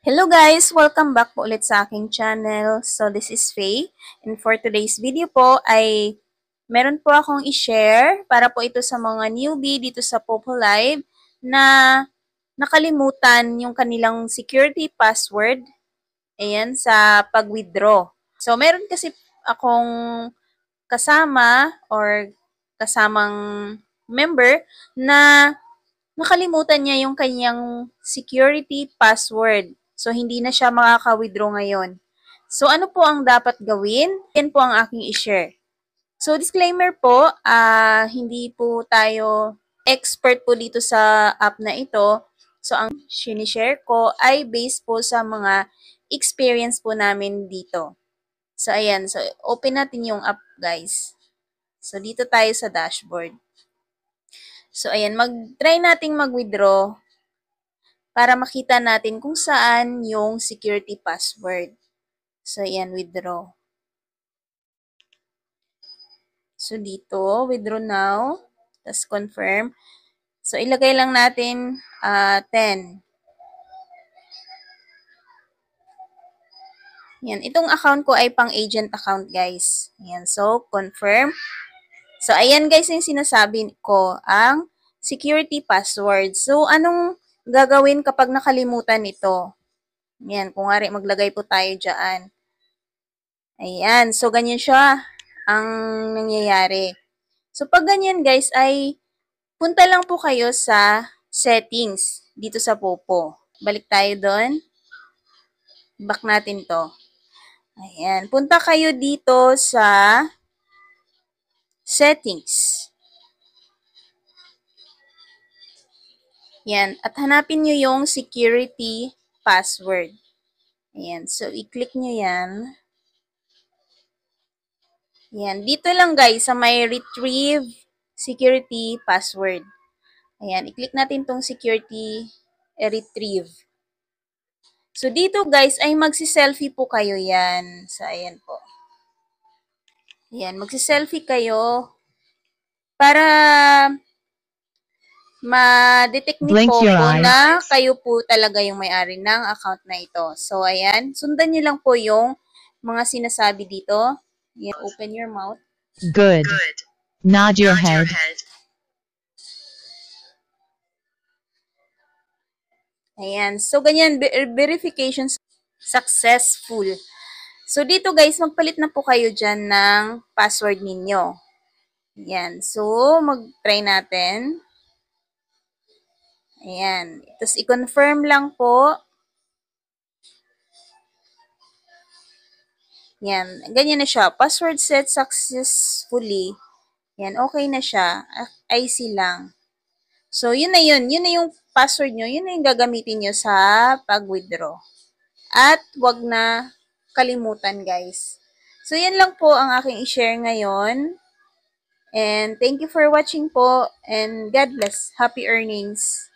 Hello guys! Welcome back po ulit sa aking channel. So this is Faye. And for today's video po ay meron po akong i-share para po ito sa mga newbie dito sa Popo Live na nakalimutan yung kanilang security password sa pag-withdraw. So meron kasi akong kasama or kasamang member na nakalimutan niya yung kanyang security password. So, hindi na siya makaka-withdraw ngayon. So, ano po ang dapat gawin? Yan po ang aking i-share. So, disclaimer po, hindi po tayo expert po dito sa app na ito. So, ang sinishare ko ay based po sa mga experience po namin dito. So, ayan. So, open natin yung app, guys. So, dito tayo sa dashboard. So, ayan. Try nating mag-withdraw para makita natin kung saan yung security password. So, ayan, withdraw. So, dito, withdraw now. Tapos, confirm. So, ilagay lang natin 10. Yan. Itong account ko ay pang-agent account, guys. Yan. So, confirm. So, ayan, guys, yung sinasabi ko, ang security password. So, anong gagawin kapag nakalimutan ito? Yan. Kung nga maglagay po tayo dyan. Ayan. So, ganyan siya ang nangyayari. So, pag ganyan guys, ay punta lang po kayo sa settings dito sa Popo. Balik tayo doon. Back natin to. Ayan. Punta kayo dito sa settings. Yan. At hanapin nyo yung security password. Ayan. So, i-click nyo yan. Yan. Dito lang guys sa may retrieve security password. Ayan. I-click natin tong security retrieve. So, dito guys ay magsi-selfie po kayo yan. So, ayan po. Ayan. Magsi-selfie kayo para ma-detect ni Popo na kayo po talaga yung may-ari ng account na ito. So, ayan. Sundan nyo lang po yung mga sinasabi dito. Ayan. Open your mouth. Good. Nod your head. Ayan. So, ganyan. Verification successful. So, dito guys, magpalit na po kayo dyan ng password ninyo. Ayan. So, mag-try natin. Ayan. Tapos, i-confirm lang po. Yan. Ganyan na siya. Password set successfully. Yan. Okay na siya. IC lang. So, yun na yun. Yun na yung password nyo. Yun na yung gagamitin nyo sa pag-withdraw. At wag na kalimutan, guys. So, yan lang po ang aking i-share ngayon. And thank you for watching po. And God bless. Happy earnings.